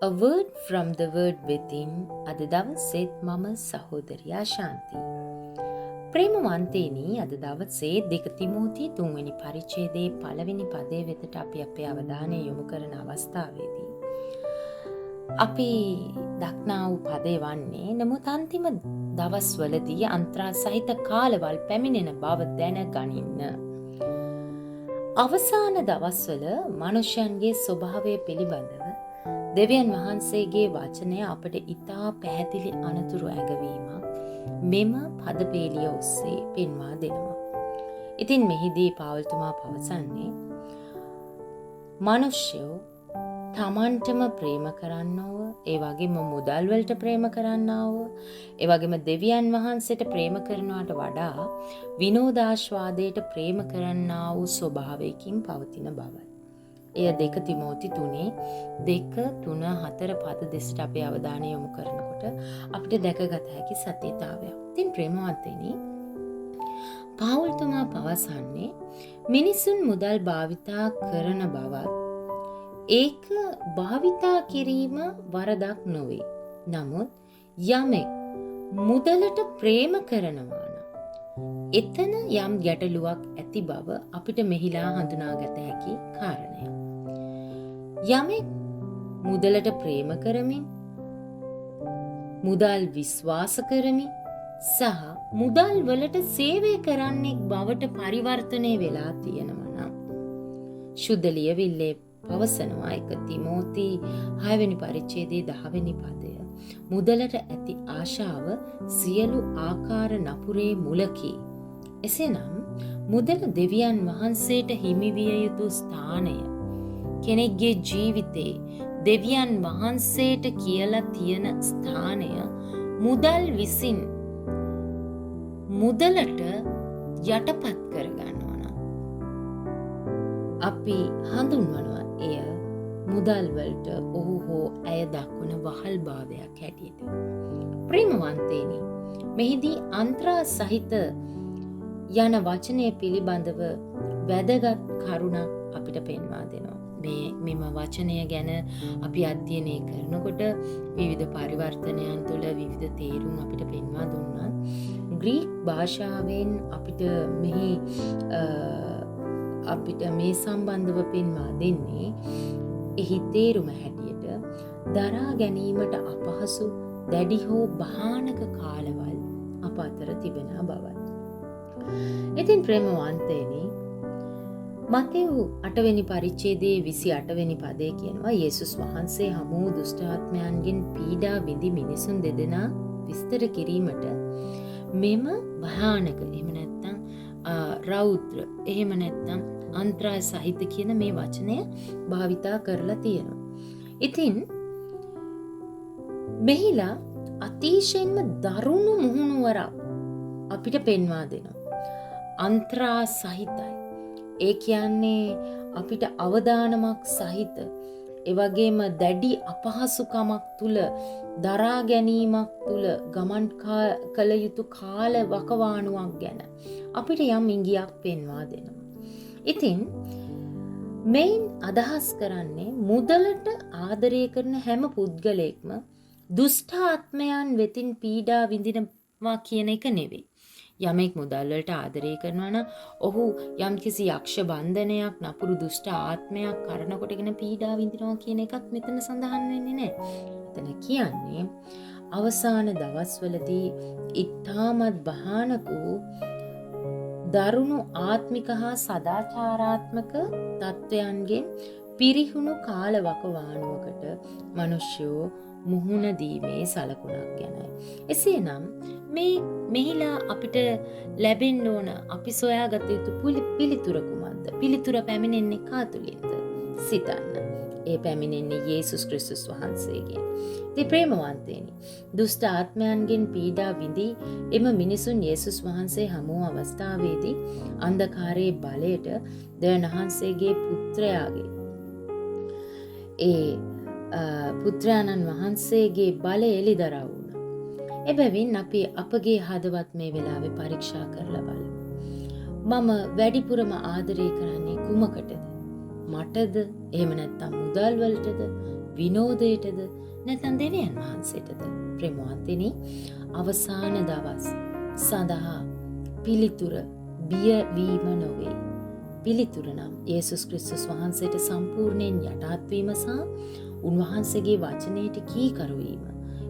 A word from the word within අද දවසේත් මම සහෝදරයා ශාන්ති. ප්‍රේමවන්තේනි අද දවසේ 2 තිමෝති 3 වෙනි පරිච්ඡේදයේ පළවෙනි පදයේ වෙතට අපි අපේ අවධානය යොමු කරන අවස්ථාවේදී අපි දක්නා වූ පදේ වන්නේ නමුත් අන්තිම දවස්වලදී අන්තරා සහිත කාලවල් පැමිණෙන බව දැනගනින්න. අවසාන දවස්වල මනුෂ්‍යයන්ගේ ස්වභාවය පිළිබඳව දෙවියන් වහන්සේගේ වචනය අපට ඉතා පැහැදිලි අනතුරු ඇඟවීමක් මෙම පදපේලිය ඔස්සේ පෙන්වා දෙනවා. ඉතින් මෙහිදී පාවුල්තුමා පවසන්නේ මනුෂ්‍යයෝ තමන්ටම ප්‍රේම කරන්නව, ඒ වගේම මුදල් වලට ප්‍රේම කරන්නව, ඒ වගේම දෙවියන් වහන්සේට ප්‍රේම කරනවට වඩා විනෝදාස්වාදයට ප්‍රේම කරන්නා වූ ස්වභාවයකින් පවතින බවයි. එය 2 තිමෝති 3:2-3-4 පද දෙසට අපේ අවධානය යොමු කරනකොට අපිට දැකගත හැකි සත්‍යතාවයක්. ඉතින් ප්‍රේමවන්තනි, පාවුල්තුමා පවසන්නේ මිනිසුන් මුදල් භාවිතා කරන බවත් ඒක භාවිතා කිරීම වරදක් නොවේ. නමුත් යමෙක් මුදලට ප්‍රේම කරනවා නම් එතන යම් ගැටලුවක් ඇති බව අපිට මෙහිලා හඳුනාගත හැකි කාරණයක්. යමෙක් මුදලට ප්‍රේම කරමින්, මුදල් විශ්වාස කරමින් සහ මුදල් වලට සේවය කරන්නෙක් බවට පරිවර්තනය වෙලා තියෙනවා නම් ශුද්ධ ලියවිල්ලේ පවසනවා 1 තිමෝති 6 වෙනි පරිච්ඡේදයේ 10 වෙනි පදය. මුදලට ඇති ආශාව සියලු ආකාර නපුරේ මුලකි. එසේනම් මුදල දෙවියන් වහන්සේට හිමි විය යුතු ස්ථානය, කෙනෙක්ගේ ජීවිතේ දෙවියන් වහන්සේට කියලා තියෙන ස්ථානය මුදල් විසින් මුදලට යටපත් කරගන්නවා නම් අපි හඳුන්වනවා එය මුදල් වලට ඔහු හෝ ඇය දක්වන වහල් භාවයක් හැටියට. ප්‍රේමවන්තේනි, මෙහිදී අන්තරා සහිත යන වචනය පිළිබඳව වැදගත් කරුණක් අපිට පෙන්වා දෙනවා. මෙම වචනය ගැන අපි අධ්‍යයනය කරනකොට විවිධ පරිවර්තනයන් තුළ විවිධ තේරුම් අපිට පෙන්වා දුන්නා. ග්‍රීක් භාෂාවෙන් අපිට මේ සම්බන්ධව පෙන්වා දෙන්නේ එහි තේරුම හැටියට දරා ගැනීමට අපහසු දැඩි හෝ භයානක කාලවල් අප අතර තිබෙන බවයි. ඉතින් ප්‍රේමවන්තයනි, මතෙව් 8 වෙනි පරිච්ඡේදයේ 28 වෙනි පදේ කියනවා යේසුස් වහන්සේ හමු දුෂ්ටාත්මයන්ගෙන් පීඩා විඳි මිනිසුන් දෙදෙනා විස්තර කිරීමට මෙම භයානක, එහෙම නැත්නම් රෞද්‍ර, එහෙම නැත්නම් අන්තරාය සහිත කියන මේ වචනය භාවිතා කරලා තියෙනවා. ඉතින් මෙහිලා අතිශයින්ම දරුණු මුහුණුවරක් අපිට පෙන්වා දෙනවා. අන්තරා සහිතයි. ඒ කියන්නේ අපිට අවදානමක් සහිත, ඒ වගේම දැඩි අපහසුකමක් තුල, දරා ගැනීමක් තුල ගමන් කළ යුතු කාල වකවානුවක් ගැන අපිට යම් ඉඟියක් පෙන්වා දෙනවා. ඉතින් මේන් අදහස් කරන්නේ මුදලට ආදරය කරන හැම පුද්ගලයෙක්ම දුෂ්ට ආත්මයන් වෙතින් පීඩා විඳිනවා කියන එක නෙවෙයි. යමෙක් මුදල් වලට ආදරය කරනවා නම් ඔහු යම්කිසි යක්ෂ බන්ධනයක්, නපුරු දුෂ්ට ආත්මයක් කරන කොටගෙන පීඩා විඳිනවා කියන එකක් මෙතන සඳහන් වෙන්නේ නැහැ. එතන කියන්නේ අවසාන දවස්වලදී ඉතාමත් භයානක වූ දරුණු ආත්මික හා සදාචාරාත්මක තත්වයන්ගෙන් පිරිහුණු කාලවකවානුවකට මිනිස්යෝ මුහුණ දීමේ සලකුණක් ගැනයි. එසේනම් මෙහිලා අපිට ලැබෙන්න ඕන අපි සොයාගත යුතු පිළිතුර කුමක්ද? පිළිතුර පැමිණෙන්නේ කා තුලින්ද? සිතන්න. ඒ පැමිණෙන්නේ යේසුස් ක්‍රිස්තුස් වහන්සේගෙන්. ඉතින් ප්‍රේමවන්තයනි, දුෂ්ට ආත්මයන්ගෙන් පීඩා විඳි එම මිනිසුන් යේසුස් වහන්සේ හමු අවස්ථාවේදී අන්ධකාරයේ බලයට දෙවියන් වහන්සේගේ පුත්‍රයාණන් වහන්සේගේ බලය එළිදරව් වුණා. එබැවින් අපි අපගේ හදවත් මේ වෙලාවේ පරීක්ෂා කරලා බලමු. මම වැඩිපුරම ආදරය කරන්නේ කුමකටද? මටද? එහෙම නැත්නම් මුදල් වලටද? විනෝදයටද නැත්නම් දෙවියන් වහන්සේටද? ප්‍රේමවන්තනි, අවසාන දවස් සඳහා පිළිතුර බියවීම නොවේ. පිළිතුර නම් යේසුස් ක්‍රිස්තුස් වහන්සේට සම්පූර්ණයෙන් යටහත් වීම සහ උන්වහන්සේගේ වචනයට කීකරු වීම.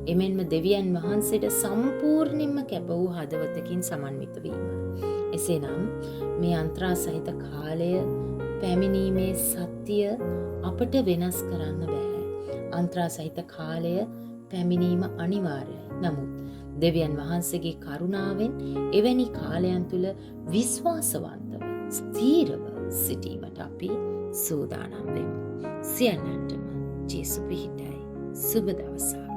එමෙන්ම දෙවියන් වහන්සේට සම්පූර්ණයෙන්ම කැප වූ හදවතකින් සමන්විත වීම. එසේනම් මේ අන්තරා සහිත කාලය පැමිණීමේ සත්‍ය අපට වෙනස් කරන්න බෑ. අන්තරා සහිත කාලය පැමිණීම අනිවාර්යයි. නමුත් දෙවියන් වහන්සේගේ කරුණාවෙන් එවැනි කාලයන් තුල විශ්වාසවන්තව ස්ථීරව සිටීමට අපි සූදානම් වෙමු. සියල්ලන්ටම ජේසු පිහිටයි. සුබ දවසක්.